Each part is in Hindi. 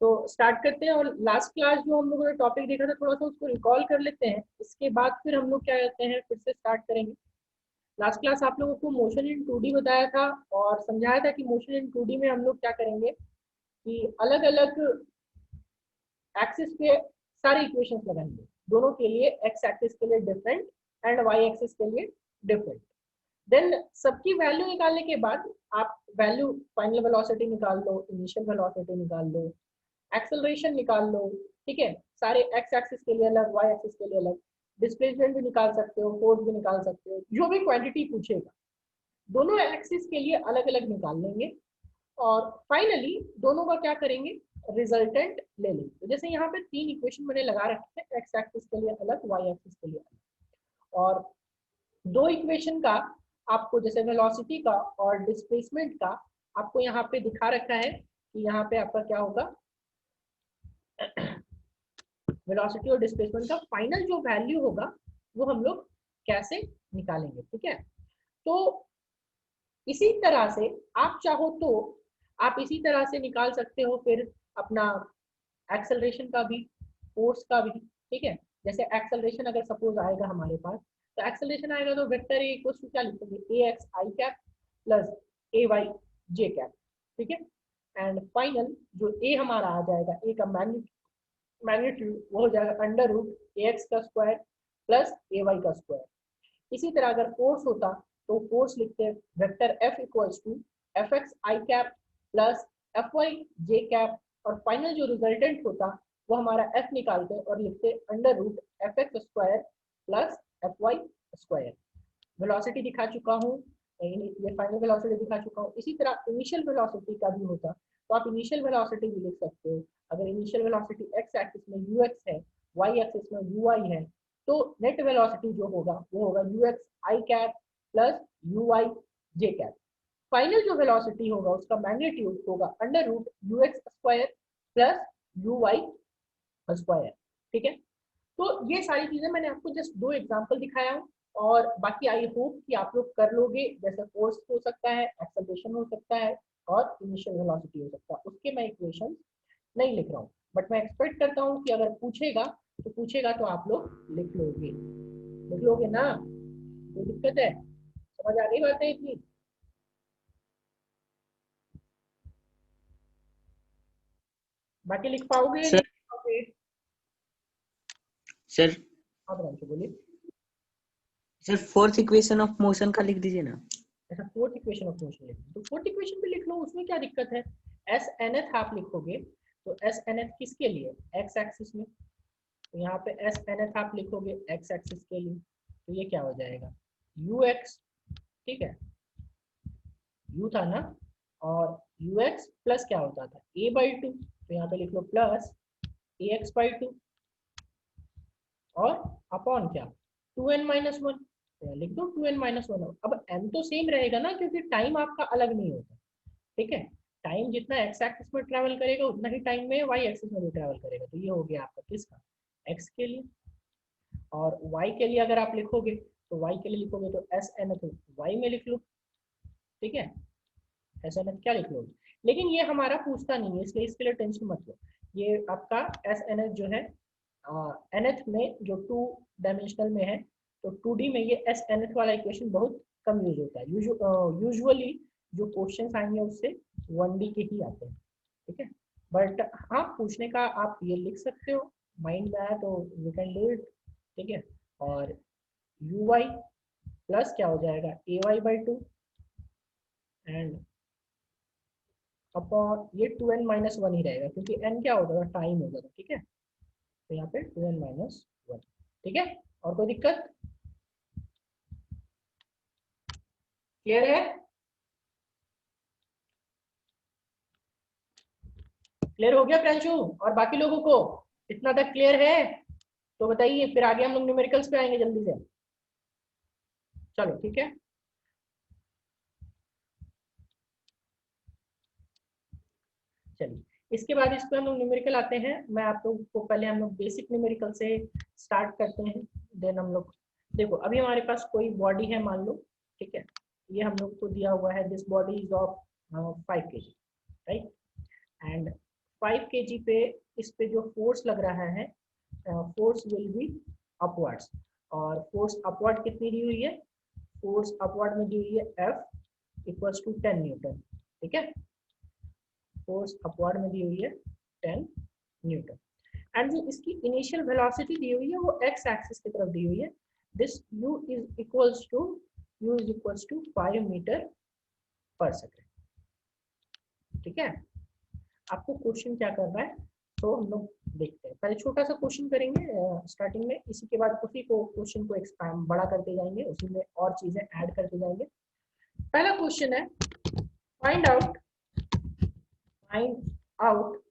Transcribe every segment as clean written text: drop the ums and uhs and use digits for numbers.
तो स्टार्ट करते हैं। और लास्ट क्लास जो हम लोगों ने टॉपिक देखा था थोड़ा सा उसको रिकॉल कर लेते हैं, इसके बाद फिर हम लोग क्या करते हैं, फिर से स्टार्ट करेंगे। लास्ट क्लास आप लोगों को मोशन इन 2D बताया था और समझाया था कि मोशन इन 2D में हम लोग क्या करेंगे कि अलग अलग एक्सिस पे सारे इक्वेशंस लगाएंगे, दोनों के लिए एक्स एक्सिस के लिए डिफरेंट एंड वाई एक्सिस के लिए डिफरेंट। देन सबकी वैल्यू निकालने के बाद आप वैल्यू फाइनल वेलोसिटी निकाल लो, इनिशियल वेलोसिटी निकाल लो, एक्सेलरेशन निकाल लो, ठीक है, सारे एक्स एक्सिस के लिए अलग, वाई एक्सिस के लिए अलग, डिस्प्लेसमेंट भी निकाल सकते हो, फोर्स भी निकाल सकते हो, जो भी क्वांटिटी पूछेगा दोनों एक्सिस के लिए अलग अलग निकाल लेंगे। और फाइनली दोनों का क्या करेंगे, रिजल्टेंट ले लेंगे। तो जैसे यहाँ पे 3 इक्वेशन मैंने लगा रखे हैं, एक्स एक्सिस के लिए अलग, वाई एक्सिस के लिए अलग, और 2 इक्वेशन का आपको जैसे वेलोसिटी का और डिस्प्लेसमेंट का आपको यहाँ पे दिखा रखा है कि यहाँ पे आपका क्या होगा, वेलोसिटी और डिस्प्लेसमेंट का फाइनल जो वैल्यू होगा वो हम लोग कैसे निकालेंगे, ठीक है। तो इसी तरह से आप चाहो तो आप इसी तरह से निकाल सकते हो फिर अपना एक्सेलरेशन का भी, फोर्स का भी, ठीक है। जैसे एक्सेलरेशन अगर सपोज आएगा हमारे पास, तो एक्सेलरेशन आएगा तो वेक्टर ए इक्वल्स टू क्या लिखेंगे, ए x I cap plus A Y J cap, ठीक है। एंड फाइनल जो ए हमारा आ जाएगा, ए का मैग्नीट्यूड वो हो जाएगा अंडर रूट ए एक्स का स्क्वायर प्लस ए वाई का स्क्वायर। इसी तरह अगर फोर्स होता तो फोर्स लिखते हैं vector F equals to F X I cap plus F Y J cap, और फाइनल जो रिजल्टेंट होता वो हमारा एफ निकालते और लिखते under root F X square plus F Y square. Velocity दिखा चुका हूँ, ये फाइनल वेलोसिटी दिखा चुका हूँ। इसी तरह इनिशियल वेलोसिटी का भी होता तो आप इनिशियल वेलोसिटी भी लिख सकते हो। अगर इनिशियल वेलोसिटी एक्स एक्सिस में यू एक्स है, वाई एक्सिस में यू वाई है, तो नेट वेलोसिटी जो होगा वो होगा U X I cap plus U Y J cap. Final जो वेलोसिटी होगा उसका मैग्नीट्यूड होगा under root U X square plus U Y square, ठीक है। तो ये सारी चीजें मैंने आपको जस्ट 2 एग्जांपल दिखाया हूँ, और बाकी आई होप कि आप लोग कर लोगे। जैसे फोर्स हो सकता है, एक्सेलरेशन हो सकता है, और इनिशियल वेलोसिटी हो सकता है, उसके मैं इक्वेशन नहीं लिख रहा हूँ, बट मैं एक्सपेक्ट करता हूँ कि अगर पूछेगा तो आप लोग लिख लोगे ना, कोई दिक्कत है, समझ आ गई बातें इतनी। बाकी लिख पाओगे या नहीं सर लिख पाओगे? सर हाँ तो बोलिए। Sir fourth equation of motion का लिख दीजिए ना। ऐसा फोर्थ इक्वेशन ऑफ मोशन लिखना, तो फोर्थ इक्वेशन भी लिख लो, उसमें क्या दिक्कत है। एस एन एथ आप लिखोगे तो एस एन एथ किसके लिए, एक्स एक्सिस में, तो यहाँ पे एस एन एथ आप लिखोगे एक्स एक्सिस के लिए, तो ये क्या हो जाएगा यू एक्स, ठीक है, यू था ना, और यू एक्स प्लस क्या होता था ए बाई टू, तो यहाँ पे लिख लो plus a x by two, और अपॉन क्या टू एन माइनस वन, लिख दो टू एन माइनस वन। अब एन तो सेम रहेगा ना, क्योंकि टाइम आपका अलग नहीं होता, ठीक है। टाइम जितना एक्स एक्सिस में ट्रैवल करेगा उतना ही टाइम में वाई एक्सिस में भी ट्रैवल करेगा, तो ये हो गया आपका किसका, एक्स के लिए। और वाई के लिए अगर आप लिखोगे तो वाई के लिए लिखोगे तो एस एन एच वाई में लिख लो, ठीक है, एस एन एच क्या लिख लो। लेकिन ये हमारा पूछता नहीं है, इसलिए इसके लिए टेंशन मत लो। ये आपका एस एन एच जो है एन एच में जो 2 डायमेंशनल में है, तो 2D में ये एस एन एच वाला इक्वेशन बहुत कम यूज होता है। यूजुअली जो क्वेश्चन आएंगे उससे 1D के ही आते हैं, ठीक है। बट हाँ, पूछने का आप ये लिख सकते हो, माइंड में आया तो यू कैन डू इट, ठीक है। और यू वाई प्लस क्या हो जाएगा a y by two, and upon ये टू एन माइनस वन ही रहेगा, क्योंकि एन क्या होगा टाइम होगा, ठीक है। तो यहाँ पे टू एन माइनस वन, ठीक है। और कोई दिक्कत, क्लियर है, क्लियर हो गया प्रियांशु और बाकी लोगों को, इतना तक क्लियर है तो बताइए, फिर आगे हम लोग न्यूमेरिकल्स पे आएंगे जल्दी से। चलो ठीक है, चलिए इसके बाद इस पर हम लोग न्यूमेरिकल आते हैं। मैं आप लोगों को पहले हम लोग बेसिक न्यूमेरिकल से स्टार्ट करते हैं, देन हम लोग देखो अभी हमारे पास कोई बॉडी है मान लो, ठीक है, ये हम लोग को दिया हुआ है this body is of 5 kg, right, and 5 kg पे इस पे जो फोर्स लग रहा है, फोर्स विल बी अपवर्ड्स, और फोर्स अपवर्ड कितनी दी हुई है, फोर्स अपवर्ड में दी हुई है F इक्वल्स टू 10 न्यूटन, ठीक है, फोर्स अपवर्ड में दी हुई है 10 न्यूटन। एंड जो इसकी इनिशियल वेलोसिटी दी हुई है वो एक्स एक्सिस की तरफ दी हुई है, this u is equals to 5 metre per second, ठीक है। आपको क्वेश्चन क्या कर रहा है तो हम लोग देखते हैं। पहले छोटा सा क्वेश्चन करेंगे स्टार्टिंग में, इसी के बाद उसी को क्वेश्चन को एक्सपैंड बड़ा करते जाएंगे, उसी में और चीजें ऐड करते जाएंगे। पहला क्वेश्चन है find out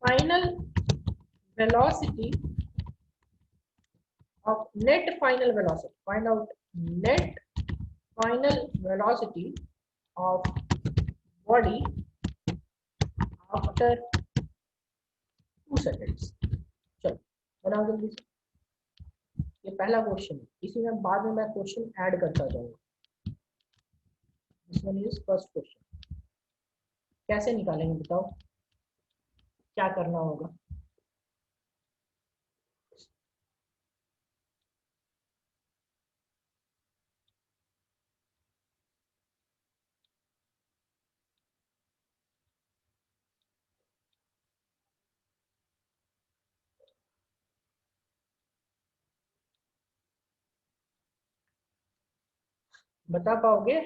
final velocity of net final velocity, find out net final velocity of body after 2 seconds। चलो बनाओ जल्दी से, ये पहला क्वेश्चन है, इसी में बाद में मैं क्वेश्चन ऐड करता जाऊंगा। This one is first question, कैसे निकालेंगे बताओ, क्या करना होगा। बता पाओगे,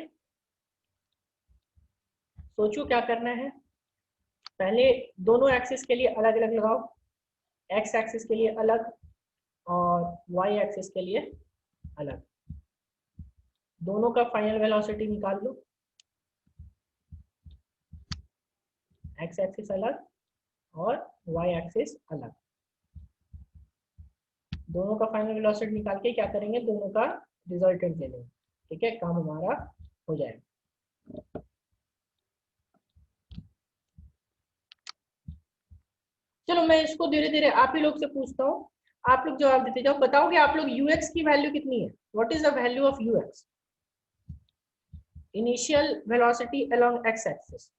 सोचो क्या करना है। पहले दोनों एक्सिस के लिए अलग अलग लगाओ, एक्स एक्सिस के लिए अलग और वाई एक्सिस के लिए अलग, दोनों का फाइनल वेलोसिटी निकाल लो, एक्स एक्सिस अलग और वाई एक्सिस अलग, दोनों का फाइनल वेलोसिटी निकाल के क्या करेंगे, दोनों का रिजल्टेंट ले लेंगे, ठीक है, काम हमारा हो जाएगा। चलो मैं इसको धीरे धीरे आप ही लोग से पूछता हूँ, आप लोग जवाब देते जाओ। बताओगे आप लोग ux की वैल्यू कितनी है, what is the value of ux, initial velocity along x axis,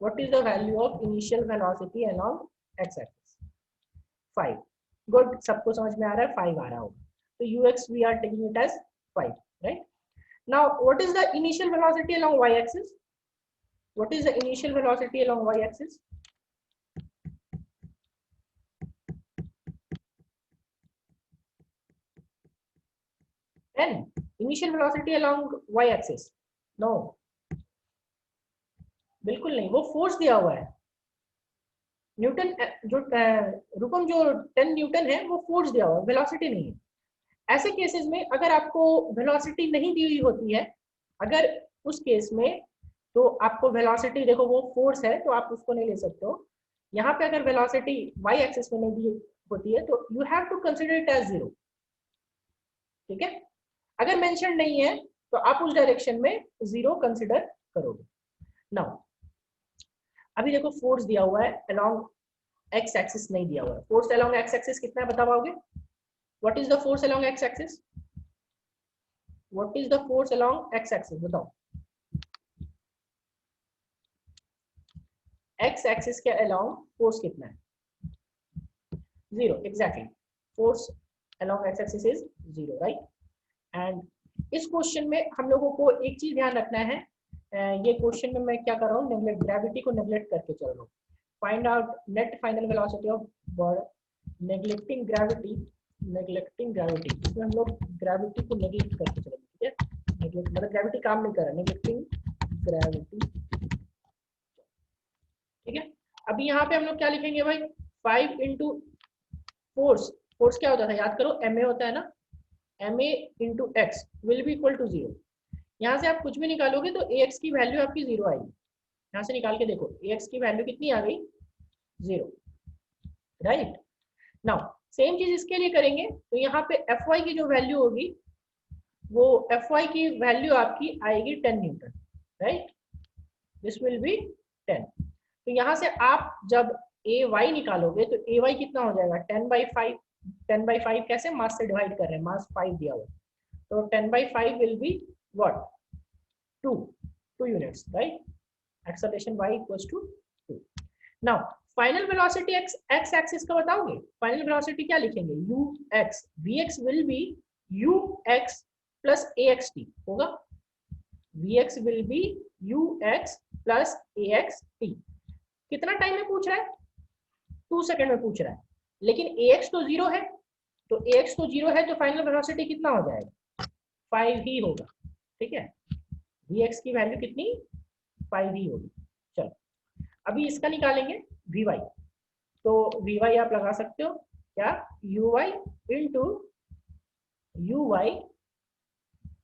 what is the value of initial velocity along x axis, 5। Good, सबको समझ में आ रहा है, 5 आ रहा होगा, तो ux we are taking it as 5, right? Now what is the initial velocity along y axis, what is the initial velocity along y axis, then initial velocity along y axis, no बिल्कुल नहीं, वो फोर्स दिया हुआ है, न्यूटन जो रुकम जो 10 न्यूटन है वो फोर्स दिया हुआ है, वेलोसिटी नहीं है। ऐसे केसेस में अगर आपको वेलोसिटी नहीं दी हुई होती है, अगर उस केस में तो आपको वेलोसिटी देखो वो फोर्स है तो आप उसको नहीं ले सकते हो। यहाँ पे अगर वेलोसिटी y एक्सिस में नहीं दी होती है तो you have to consider it as 0, ठीक है। अगर मेंशन नहीं है तो आप उस डायरेक्शन में 0 कंसीडर करोगे। नाउ अभी देखो फोर्स दिया हुआ है अलोंग x एक्सिस नहीं दिया हुआ है, फोर्स अलोंग x एक्सिस कितना है बता पाओगे, what is the force along x axis, what is the force along x axis बताओ, x एक्सिस के अलोंग फोर्स कितना है, 0, exactly, force along x axis is 0, right. And इस क्वेश्चन में हम लोगों को एक चीज ध्यान रखना है, ये क्वेश्चन में मैं क्या कर रहा हूँ, ग्रेविटी को नेग्लेक्ट करके चल रहा हूँ। Find out net final velocity of body, neglecting gravity, इसमें हम लोग ग्रेविटी को नेग्लेक्ट करके चलेंगे, ठीक है, नेग्लेक्ट मतलब ग्रेविटी काम नहीं कर रहा, नेग्लेक्टिंग ग्रेविटी, ठीक है। अभी यहाँ पे हम लोग क्या लिखेंगे भाई, 5 इंटू फोर्स, फोर्स क्या होता था याद करो, ma होता है ना, ma into X will be equal to 0। यहाँ से आप कुछ भी निकालोगे तो ax की वैल्यू आपकी 0 आएगी, यहाँ से निकाल के देखो ax की वैल्यू कितनी आ गई, 0, राइट। नाउ सेम चीज इसके लिए करेंगे, तो यहाँ पे fy की जो वैल्यू होगी वो fy की वैल्यू आपकी आएगी 10 Newton, right, this will B 10। तो यहाँ से आप जब ay निकालोगे तो ay कितना हो जाएगा, 10/5, 10/5 कैसे, मास से डिवाइड कर रहे हैं, मास 5 दिया हुआ, तो 10/5 will be what 2 units, right? Acceleration y equals to 2. now final velocity x axis का बताओगे, फाइनल वेलोसिटी क्या लिखेंगे, ux, vx will be ux plus axt होगा, vx will be ux plus axt. कितना टाइम में पूछ रहा है, 2 सेकंड में पूछ रहा है, लेकिन ax तो 0 है, तो ax तो 0 है तो फाइनल वेलोसिटी कितना हो जाएगा, 5 ही होगा, ठीक है, vx की वैल्यू कितनी 5 ही होगी. चलो अभी इसका निकालेंगे vy, तो vy आप लगा सकते हो क्या, uy into uy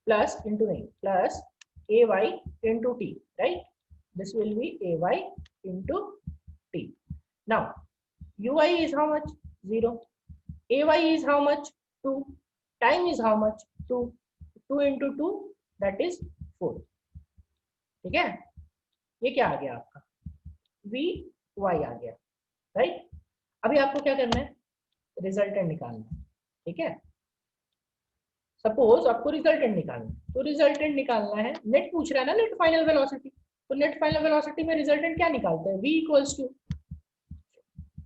plus into नहीं plus ay into t, right, this will be ay into t. Now uy is how much, 0, ay is how much, 2, time is how much, 2, 2 into 2 that is 4, ठीक है, ये क्या आ गया आपका vy आ गया, राइट. अभी आपको क्या करना है, रिजल्टेंट निकालना है, ठीक है, सपोज आपको रिजल्टेंट निकालना है, तो रिजल्टेंट निकालना है, नेट पूछ रहा है ना, नेट फाइनल वेलोसिटी, तो नेट फाइनल वेलोसिटी में रिजल्टेंट क्या निकालते हैं, v equals to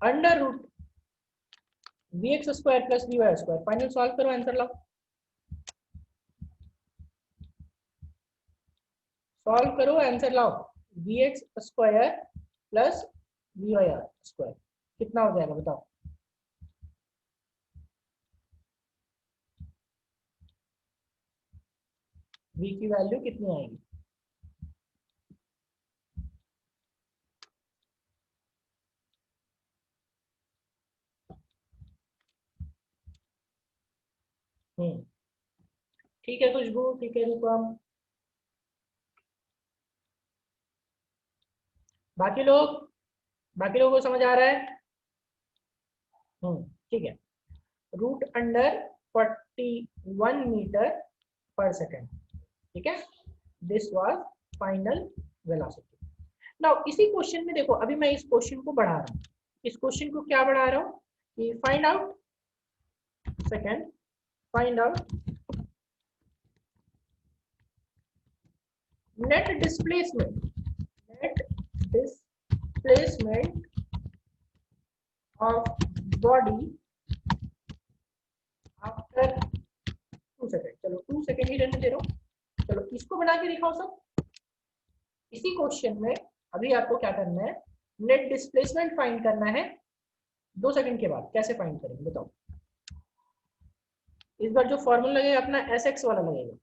under root vx square plus vy square. Final solve करो, आंसर लाओ, सॉल्व करो, आंसर लाओ, vx square plus vy square कितना हो जाएगा बताओ, v की वैल्यू कितनी आएगी, ठीक है खुशबू, ठीक है रूपम, बाकी लोगों को समझ आ रहा है, ठीक है, root under 41 metre per second, ठीक है, this was final velocity. Now इसी क्वेश्चन में देखो, अभी मैं इस क्वेश्चन को बढ़ा रहा हूँ, इस क्वेश्चन को क्या बढ़ा रहा हूँ कि find out net displacement of body after 2 second. चलो 2 सेकेंड ही रहने दे रहा हूँ, चलो इसको बना के दिखाओ सब. इसी क्वेश्चन में अभी आपको क्या करना है, नेट डिस्प्लेसमेंट फाइंड करना है 2 सेकंड के बाद. कैसे फाइंड करेंगे बताओ, इस बार जो फॉर्मूला लगेगा अपना Sx वाला लगेगा,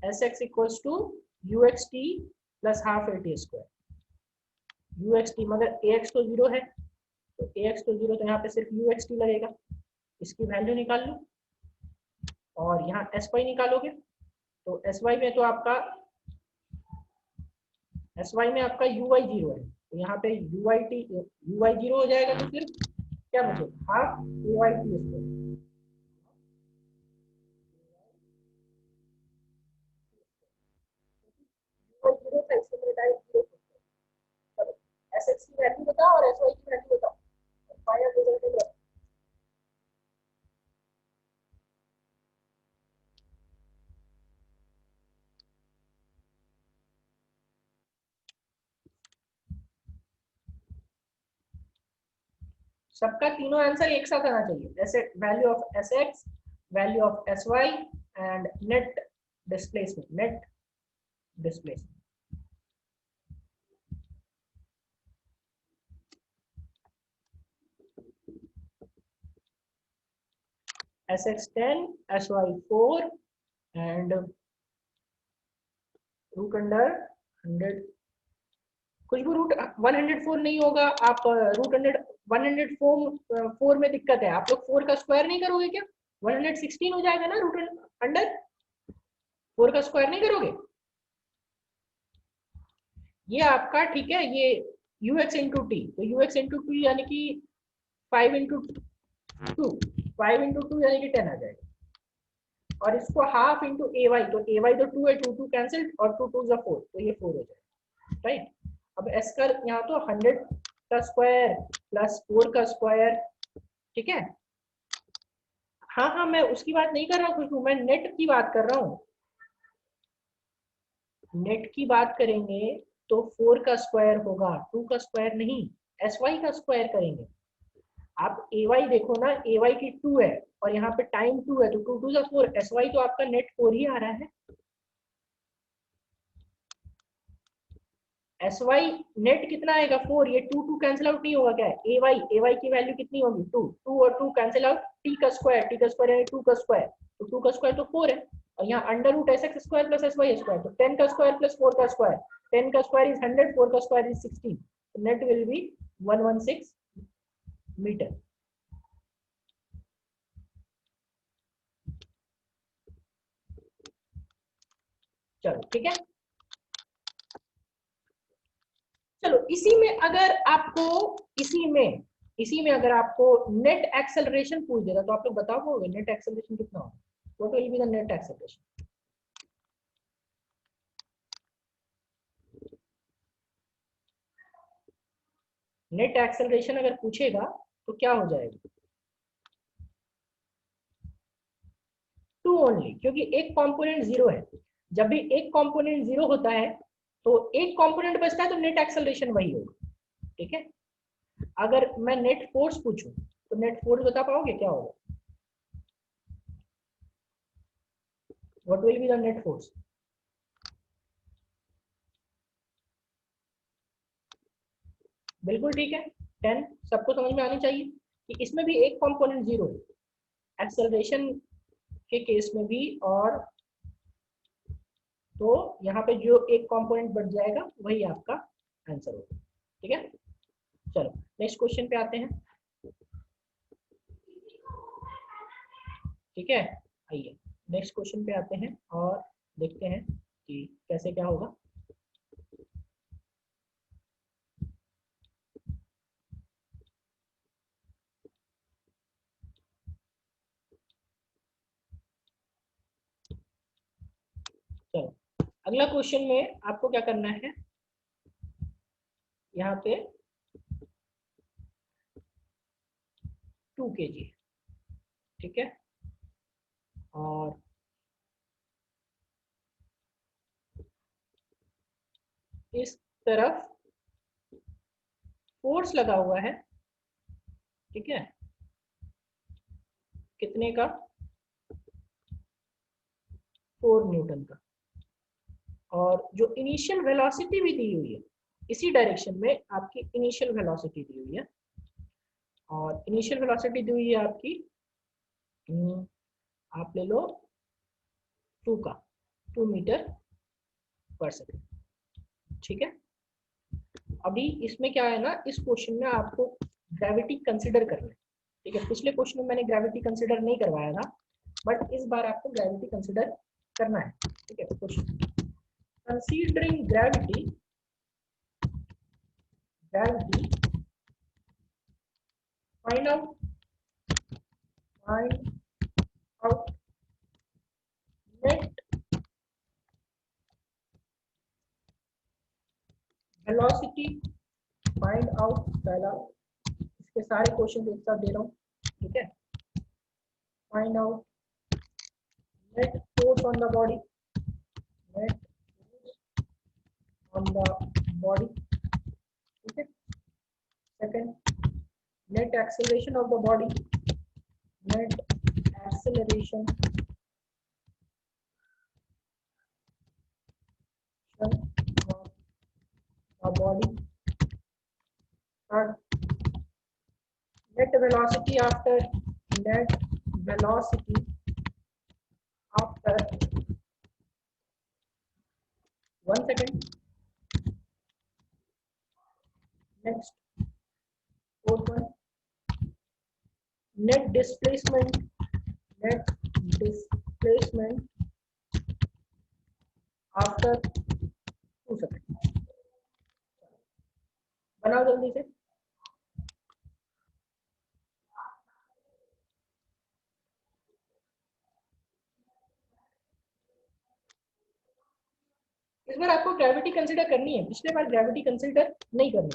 Sx equals to uxt plus half at square, uxt मगर ax तो 0 है, तो ax तो 0, तो यहाँ पे सिर्फ uxt लगेगा, इसकी वैल्यू निकाल लो, और यहाँ sy निकालोगे, तो sy में तो आपका sy में आपका uy 0 है, तो यहाँ पे uy 0 हो जाएगा, तो फिर क्या बचेगा, हाफ ayt स्क्वायर. Sx की वैल्यू बताओ और sy की वैल्यू बताओ, फाइनल रिजल्ट. सबका तीनों आंसर एक साथ आना चाहिए, जैसे value of Sx, value of Sy and net displacement. Sx 10, Sy 4 and root under 100. कुछ भी रूट 104 नहीं होगा, आप रूट 104 में दिक्कत है, आप लोग 4 का स्क्वायर नहीं करोगे क्या, 116 हो जाएगा ना, रूट अंडर 4 का स्क्वायर नहीं करोगे, ये आपका ठीक है, ये ux इंटू टी, तो ux इंटू टी यानी कि 5 इंटू 2, 5 इंटू 2 यानी कि 10 आ जाएगा, और इसको हाफ इंटू ए वाई, तो ए वाई तो 2 है, 2 कैंसिल, और 2 2 4, तो ये 4 हो जाएगा, राइट. अब एस का यहाँ तो 100 का स्क्वायर प्लस 4 का स्क्वायर, ठीक है. हाँ मैं उसकी बात नहीं कर रहा हूँ खुशबू, मैं नेट की बात कर रहा हूँ, नेट की बात करेंगे तो 4 का स्क्वायर होगा, 2 का स्क्वायर नहीं, एस वाई का स्क्वायर करेंगे। आप ए वाई देखो ना, ए वाई की 2 है और यहाँ पे टाइम 2 है, तो 2 2 4, एस वाई तो आपका नेट 4 ही आ रहा है। एस वाई नेट कितना आएगा 4, ये 2 2 कैंसिल आउट नहीं होगा क्या, ए वाई की वैल्यू कितनी होगी 2, 2 और 2 कैंसिल आउट, टी का स्क्वायर यानी 2 का स्क्वायर, तो 2 का स्क्वायर तो 4 है, और यहाँ under root S X square plus S Y square, तो 10 का स्क्वायर प्लस 4 का स्क्वायर, 10 का स्क्वायर इज 100, 4 का square is 16, net will be 116 metre. चलो ठीक है। चलो इसी में अगर आपको नेट एक्सेलरेशन पूछ देगा तो आप लोग बता पाओगे नेट एक्सेलरेशन कितना होगा, what will be the net acceleration? Net acceleration अगर पूछेगा तो क्या हो जाएगा? 2 ओनली, क्योंकि एक कंपोनेंट जीरो है। जब भी एक कंपोनेंट जीरो होता है तो एक कंपोनेंट बचता है, तो नेट एक्सेलरेशन वही होगा। ठीक है, अगर मैं नेट फोर्स पूछूं तो नेट फोर्स बता पाओगे क्या होगा? What will be the net force? बिल्कुल ठीक है, 10। सबको समझ में आनी चाहिए कि इसमें भी एक कंपोनेंट जीरो है एक्सेलरेशन के केस में भी, और तो यहाँ पे जो एक कंपोनेंट बढ़ जाएगा वही आपका आंसर होगा। ठीक है, चलो नेक्स्ट क्वेश्चन पे आते हैं। ठीक है, आइए नेक्स्ट क्वेश्चन पे आते हैं और देखते हैं कि कैसे क्या होगा। चलो अगला क्वेश्चन में आपको क्या करना है, यहाँ पे 2 kg, ठीक है, और इस तरफ फोर्स लगा हुआ है, ठीक है, कितने का? 4 न्यूटन का, और जो इनिशियल वेलोसिटी भी दी हुई है इसी डायरेक्शन में आपकी इनिशियल वेलोसिटी दी हुई है, और इनिशियल वेलोसिटी दी हुई है आपकी, आप ले लो 2 का 2 मीटर पर सेकेंड। ठीक है, अभी इसमें क्या है ना, इस क्वेश्चन में आपको ग्रेविटी कंसिडर करना है। ठीक है, पिछले क्वेश्चन में मैंने ग्रेविटी कंसिडर नहीं करवाया था, बट इस बार आपको ग्रेविटी कंसिडर करना है। ठीक है, question considering gravity find out net velocity, find out पहला, इसके सारे क्वेश्चन एक साथ दे रहा हूँ। ठीक है, find out net force on the body, net on the body. ठीक है, second net acceleration of the body, net acceleration of the body, third net velocity after, net velocity after, 1 second, next fourth one, net displacement after 2 seconds। बनाओ जल्दी से। इस बार आपको ग्रेविटी कंसीडर करनी है, पिछले बार ग्रेविटी कंसीडर नहीं करनी।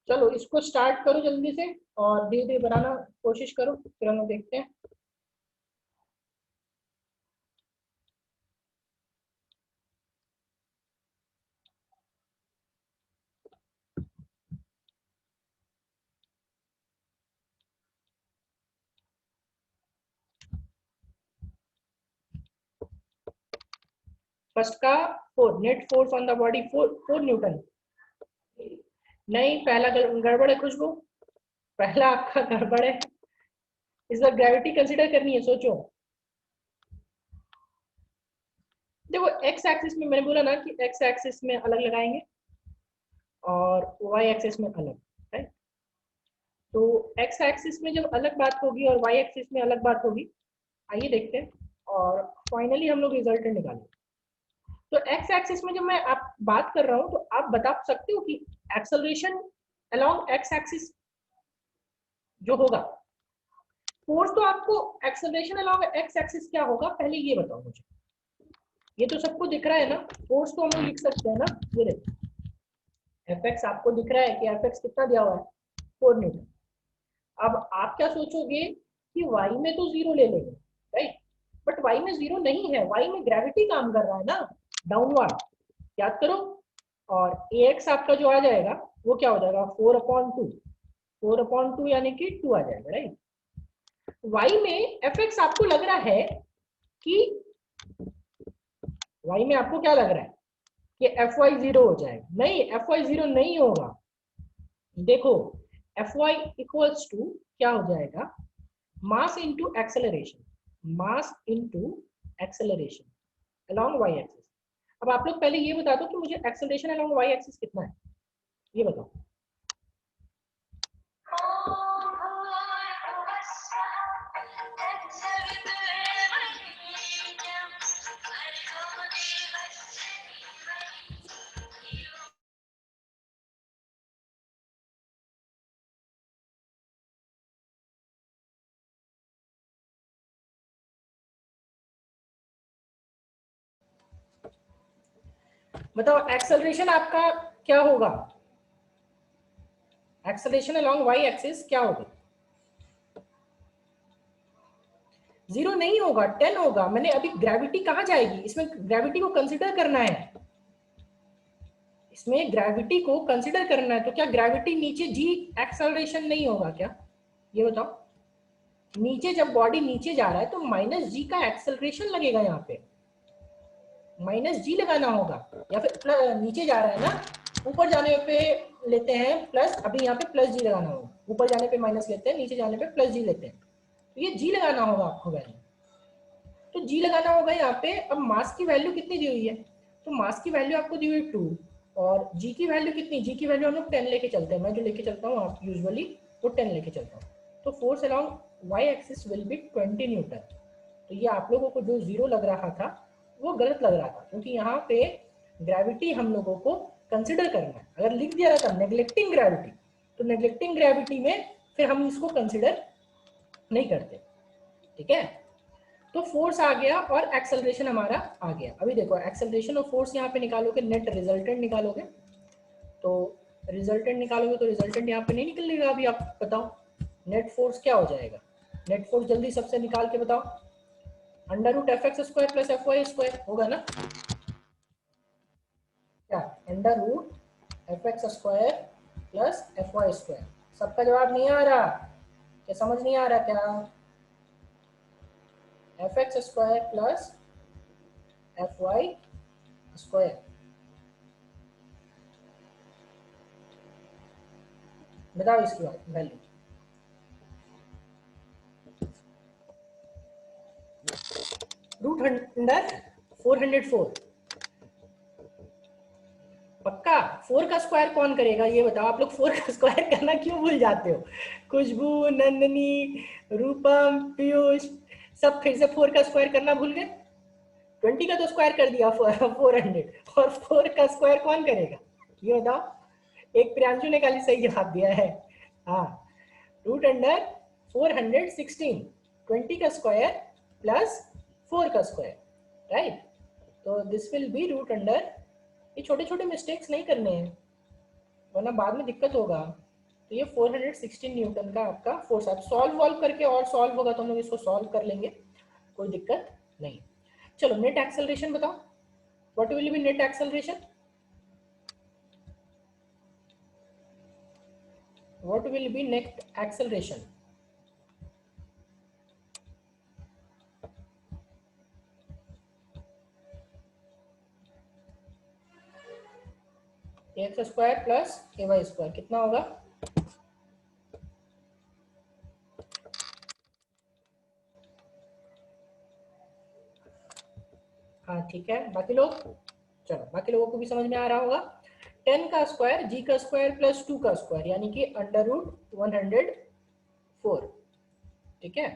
चलो इसको स्टार्ट करो जल्दी से और धीरे धीरे बनाना कोशिश करो, फिर हम लोग देखते हैं। फर्स्ट का 4, net force on the body 4 Newton. नहीं, पहला गड़बड़ है खुशबू, पहला आपका गड़बड़ है। इस बार ग्रेविटी कंसीडर करनी है, सोचो। देखो एक्स एक्सिस में मैंने बोला ना कि एक्स एक्सिस में अलग लगाएंगे और वाई एक्सिस में अलग, राइट। तो एक्स एक्सिस में जब अलग बात होगी और वाई एक्सिस में अलग बात होगी, आइए देखते हैं और फाइनली हम लोग रिजल्ट निकालेंगे। तो एक्स एक्सिस में जब मैं आप बात कर रहा हूं तो आप बता सकते हो कि एक्सेलरेशन अलोंग एक्स एक्सिस जो होगा, फोर्स तो आपको एक्सेलरेशन अलोंग एक्स एक्सिस क्या होगा पहले ये बताओ मुझे। ये तो सबको दिख रहा है ना, फोर्स तो हम लोग लिख सकते हैं ना, ये देखो एफ एक्स आपको दिख रहा है कि एफ एक्स कितना दिया हुआ है 4 न्यूटन। अब आप क्या सोचोगे कि वाई में तो जीरो ले लेंगे, राइट, बट वाई में जीरो नहीं है, वाई में ग्रेविटी काम कर रहा है ना, डाउनवर्ड, याद करो। और ए एक्स आपका जो आ जाएगा वो क्या हो जाएगा 4/2, 4/2 यानी कि 2 आ जाएगा, राइट। वाई में एफ एक्स आपको लग रहा है कि वाई में आपको क्या लग रहा है कि एफ वाई जीरो हो जाएगा, नहीं एफ वाई जीरो नहीं होगा। देखो एफ वाई इक्वल्स टू क्या हो जाएगा, mass into acceleration, mass into acceleration along Y axis. अब आप लोग पहले ये बता दो कि मुझे एक्सेलरेशन अलोंग वाई एक्सिस कितना है, ये बताओ। बताओ एक्सेलरेशन आपका क्या होगा, एक्सेलरेशन अलोंग वाई एक्सिस क्या होगा। 0 नहीं होगा, 10 होगा। मैंने अभी ग्रेविटी कहाँ जाएगी, इसमें ग्रेविटी को कंसिडर करना है, इसमें ग्रेविटी को कंसिडर करना है। तो क्या ग्रेविटी नीचे जी एक्सेलरेशन नहीं होगा क्या, ये बताओ। नीचे जब बॉडी नीचे जा रहा है तो माइनस जी का एक्सेलरेशन लगेगा, यहाँ पे माइनस जी लगाना होगा, या फिर नीचे जा रहा है ना, ऊपर जाने पे लेते हैं प्लस, अभी यहाँ पे प्लस जी लगाना होगा, ऊपर जाने पे माइनस लेते हैं, नीचे जाने पे प्लस जी लेते हैं, तो ये जी लगाना होगा आपको वैल्यू। तो जी लगाना होगा यहाँ पे। अब मास की वैल्यू कितनी दी हुई है, तो मास की वैल्यू आपको दी हुई 2 और जी की वैल्यू कितनी, जी की वैल्यू हम लोग 10 लेके चलते हैं, मैं जो लेके चलता हूँ आप यूजुअली वो 10 लेके चलता हूँ। तो force along Y axis will be 20 newton. तो ये आप लोगों को जो जीरो लग रहा था वो गलत लग रहा था, क्योंकि यहाँ पे ग्रेविटी हम लोगों को कंसिडर करना है। अगर लिख दिया रहता नेग्लेक्टिंग ग्रेविटी, तो नेग्लेक्टिंग ग्रेविटी में फिर हम इसको कंसिडर नहीं करते, ठीक है। तो फोर्स आ गया और एक्सेलरेशन हमारा आ गया। अभी देखो एक्सेलरेशन और फोर्स यहाँ पे निकालोगे, नेट रिजल्टेंट निकालोगे, तो रिजल्टेंट निकालोगे तो रिजल्टेंट यहाँ पे नहीं निकलेगा। अभी आप बताओ नेट फोर्स क्या हो जाएगा, नेट फोर्स जल्दी सबसे निकाल के बताओ। Under root F X square plus F Y square होगा ना, क्या under root F X square plus F Y square. सबका जवाब नहीं आ रहा क्या, समझ नहीं आ रहा क्या, F X square plus F Y square, बताओ इसकी वैल्यू। रूट अंडर 404, पक्का। 4 का स्क्वायर कौन करेगा ये बताओ, आप लोग 4 का स्क्वायर करना क्यों भूल जाते हो, खुशबू, नंदनी, रूपम, पीयूष सब फिर से 4 का स्क्वायर करना भूल गए। 20 का तो स्क्वायर कर दिया 400, और 4 का स्क्वायर कौन करेगा ये बताओ। एक प्रियांशु ने खाली सही जवाब दिया है, हाँ, रूट अंडर 416, 20 का स्क्वायर प्लस 4 का स्क्वायर, राइट। तो this will be root under, ये छोटे छोटे मिस्टेक्स नहीं करने हैं वरना बाद में दिक्कत होगा। तो ये 416 न्यूटन का आपका फोर्स। आप सॉल्व करके और सॉल्व होगा तो हम लोग इसको सॉल्व कर लेंगे, कोई दिक्कत नहीं। चलो नेट एक्सेलरेशन बताओ, what will be net acceleration, what will be net acceleration? X square plus A Y square कितना होगा? हाँ ठीक है, बाकी लोग, चलो बाकी लोगों को भी समझ में आ रहा होगा। 10 का स्क्वायर जी का स्क्वायर प्लस 2 का स्क्वायर यानी कि अंडर रूट 104, ठीक है,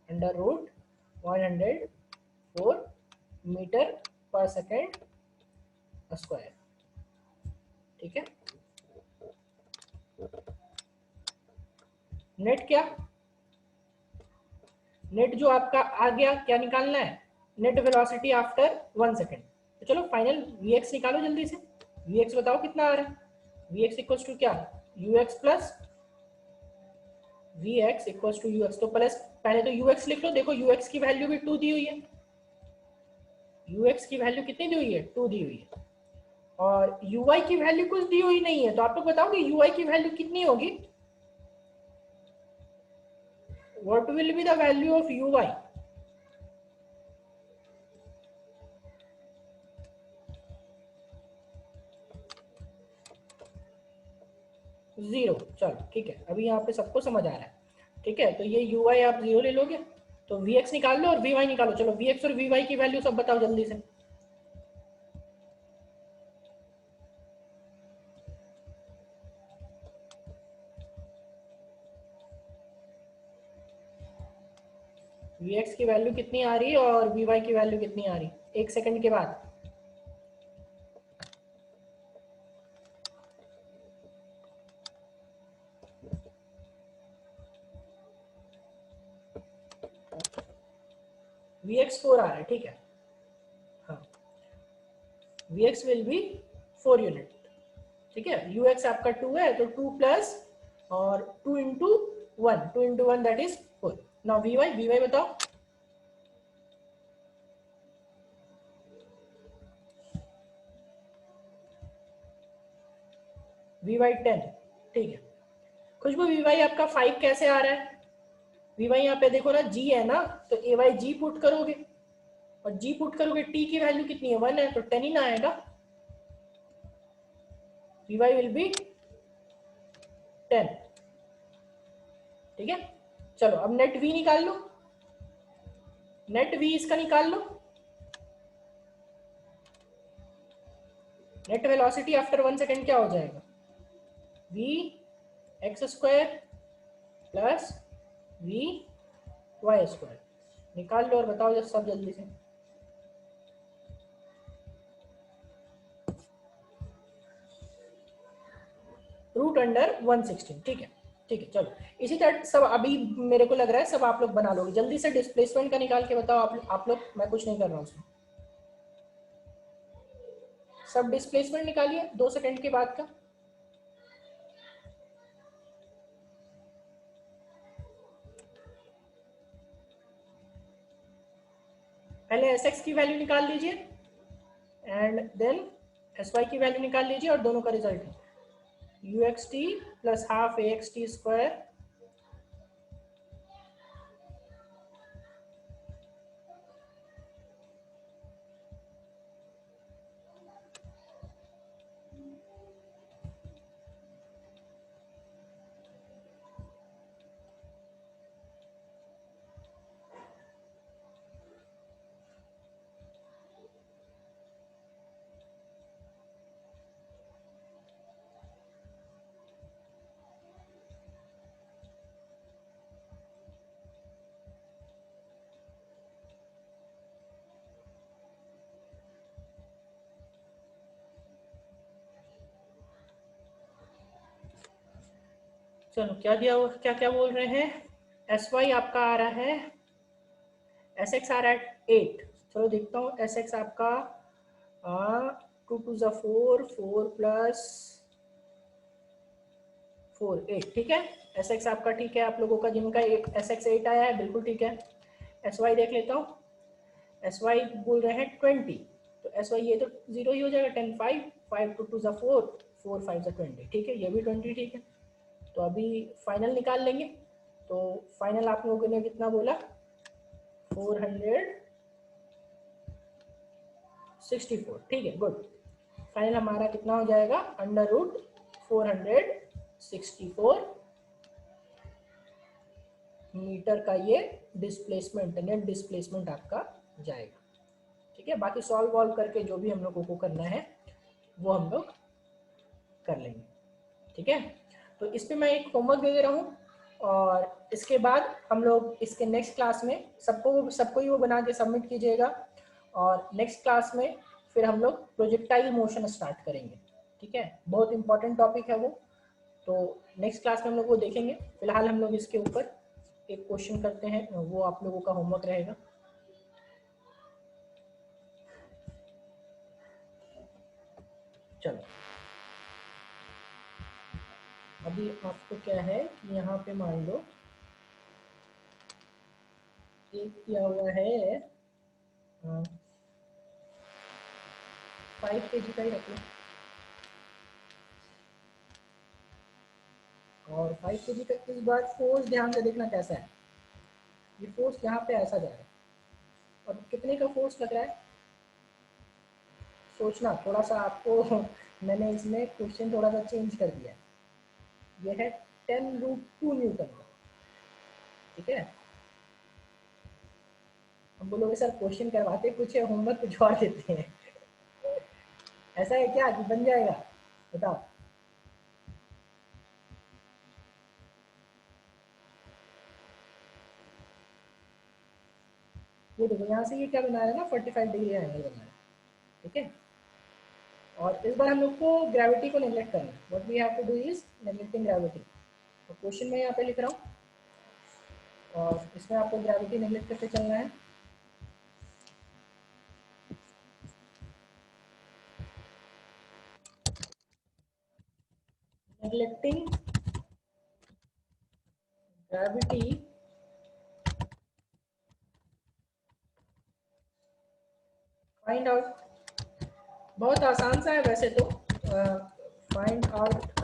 under root 104 metre per second square, ठीक है। नेट क्या, नेट जो आपका आ गया क्या निकालना है, नेट वेलोसिटी आफ्टर 1 सेकेंड। तो चलो फाइनल Vx निकालो जल्दी से। Vx बताओ कितना आ रहा है? Vx इक्वल्स टू क्या, Ux plus Vx equals to Ux। तो प्लस पहले तो Ux लिख लो, देखो Ux की वैल्यू भी 2 दी हुई है, Ux की वैल्यू कितनी दी हुई है, 2 दी हुई है, और Uy की वैल्यू कुछ दी हुई नहीं है। तो आप लोग बताओगे Uy की वैल्यू कितनी होगी, what will be the value of Uy? 0। चलो ठीक है, अभी यहाँ पे सबको समझ आ रहा है, ठीक है। तो ये Uy आप 0 ले लोगे, तो Vx निकाल लो और Vy निकालो। चलो Vx और Vy की वैल्यू सब बताओ जल्दी से। Vx की वैल्यू कितनी आ रही है और Vy की वैल्यू कितनी आ रही है, 1 सेकंड के बाद। Vx 4 आ रहा है, ठीक है, हाँ Vx विल बी 4 यूनिट, ठीक है। Ux आपका 2 है तो 2 प्लस और 2 into 1, 2 into 1 that is 4। Now Vy बताओ। Vy 10, ठीक है। खुशबू Vy आपका 5 कैसे आ रहा है? Vy यहाँ पे देखो ना, G है ना, तो Ay G पुट करोगे, और G पुट करोगे, T की वैल्यू कितनी है, 1 है, तो 10 ही ना आएगा। Vy विल बी 10, ठीक है। चलो अब नेट V निकाल लो, नेट V इसका निकाल लो। नेट वेलोसिटी आफ्टर 1 सेकेंड क्या हो जाएगा, V x square plus V y square. निकाल लो और बताओ जब सब जल्दी से। रूट अंडर 116, ठीक है, ठीक है। चलो इसी तरह सब अभी मेरे को लग रहा है सब आप लोग बना लोगे। जल्दी से डिस्प्लेसमेंट का निकाल के बताओ आप लोग, मैं कुछ नहीं कर रहा हूँ उसमें। सब डिस्प्लेसमेंट निकालिए 2 सेकंड के बाद का। पहले Sx की वैल्यू निकाल लीजिए एंड देन Sy की वैल्यू निकाल लीजिए और दोनों का result uxt plus half axt square चलो क्या दिया हुआ, क्या क्या बोल रहे हैं। Sy आपका आ रहा है, Sx आ रहा है 8। चलो देखता हूँ Sx आपका 2 2 4, 4 प्लस 48, ठीक है। SX आपका ठीक है, आप लोगों का जिनका SX 8 आया है बिल्कुल ठीक है। SY देख लेता हूँ, SY बोल रहे हैं 20, तो SY ये तो 0 ही हो जाएगा, 10 5 5 2 2 4 4 5 20, ठीक है, ये भी 20 ठीक है। तो अभी फाइनल निकाल लेंगे। तो फाइनल आप लोगों ने कितना बोला, 464, ठीक है, गुड। फाइनल हमारा कितना हो जाएगा, √464 मीटर का ये डिस्प्लेसमेंट, नेट डिस्प्लेसमेंट आपका जाएगा, ठीक है। बाकी सॉल्व वॉल्व करके जो भी हम लोगों को करना है वो हम लोग कर लेंगे, ठीक है। तो इस पे मैं एक होमवर्क दे रहा हूँ, और इसके बाद हम लोग इसके नेक्स्ट क्लास में सबको ही वो बना के सबमिट कीजिएगा, और नेक्स्ट क्लास में फिर हम लोग प्रोजेक्टाइल मोशन स्टार्ट करेंगे, ठीक है। बहुत इंपॉर्टेंट टॉपिक है वो, तो नेक्स्ट क्लास में हम लोग वो देखेंगे। फिलहाल हम लोग इसके ऊपर एक क्वेश्चन करते हैं, वो आप लोगों का होमवर्क रहेगा। चलो, अभी आपको क्या है कि यहाँ पे मान लो एक किया हुआ है 5 kg का ही रख लो, और 5 kg का। इस बार फोर्स ध्यान से देखना कैसा है, ये फोर्स यहाँ पे ऐसा जा रहा है, और कितने का फोर्स लग रहा है सोचना थोड़ा सा आपको। मैंने इसमें क्वेश्चन थोड़ा सा चेंज कर दिया है, ये है 10√2 न्यूटन का, ठीक है। हम बोलोगे सर क्वेश्चन करवाते कुछ है, होमवर्क कुछ और देते हैं। ऐसा है क्या कि बन जाएगा, बताओ। ये देखो यहाँ से ये क्या बना रहा है ना, 45 डिग्री एंगल बना रहा है, ठीक है। और इस बार हम लोग को ग्रेविटी को नेग्लेक्ट करना है, what we have to do is neglecting gravity. तो क्वेश्चन में यहाँ पे लिख रहा हूँ, और इसमें आपको ग्रेविटी नेग्लेक्ट करके चलना है। नेग्लेक्टिंग ग्रेविटी फाइंड आउट, बहुत आसान सा है वैसे तो, फाइंड आउट,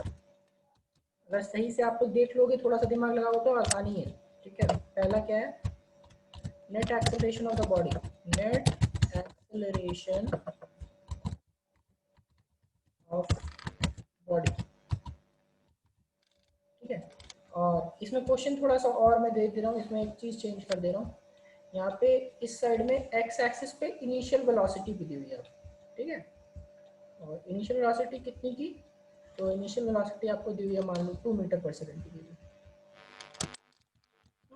अगर सही से आप लोग देख लोगे, थोड़ा सा दिमाग लगाओ तो आसानी है, ठीक है। पहला क्या है, net acceleration of the body, net acceleration of body, ठीक है। और इसमें क्वेश्चन थोड़ा सा और मैं दे रहा हूँ, इसमें एक चीज़ चेंज कर दे रहा हूँ। यहाँ पे इस साइड में एक्स एक्सिस पे इनिशियल वेलोसिटी भी दी हुई है, ठीक है। और इनिशियल वेलोसिटी कितनी की, तो इनिशियल वेलोसिटी आपको दी हुई है, मान लो 2 मीटर पर सेकंड की दी हुई,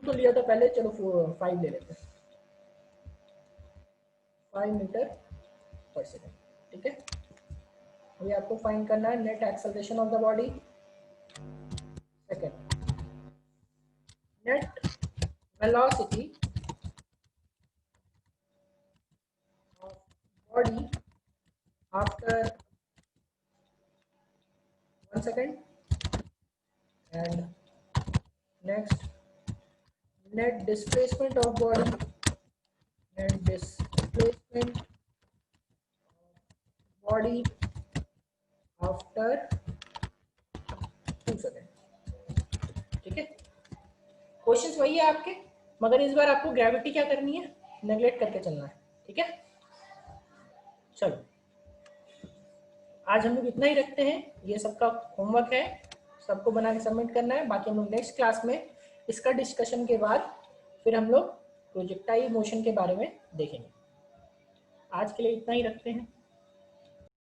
तो लिया था पहले, चलो 5 ले लेते हैं, 5 मीटर पर सेकंड, ठीक है। अभी आपको फाइंड करना है net acceleration of the body, second net velocity of body after 1 second, and next net displacement of body, net displacement body after 2 seconds, ठीक है। क्वेश्चंस वही है आपके, मगर इस बार आपको ग्रेविटी क्या करनी है, नेग्लेक्ट करके चलना है, ठीक है। चलो, आज हम लोग इतना ही रखते हैं, ये सबका होमवर्क है, सबको बना के सबमिट करना है। बाकी हम लोग नेक्स्ट क्लास में इसका डिस्कशन के बाद फिर हम लोग प्रोजेक्टाइल मोशन के बारे में देखेंगे। आज के लिए इतना ही रखते हैं।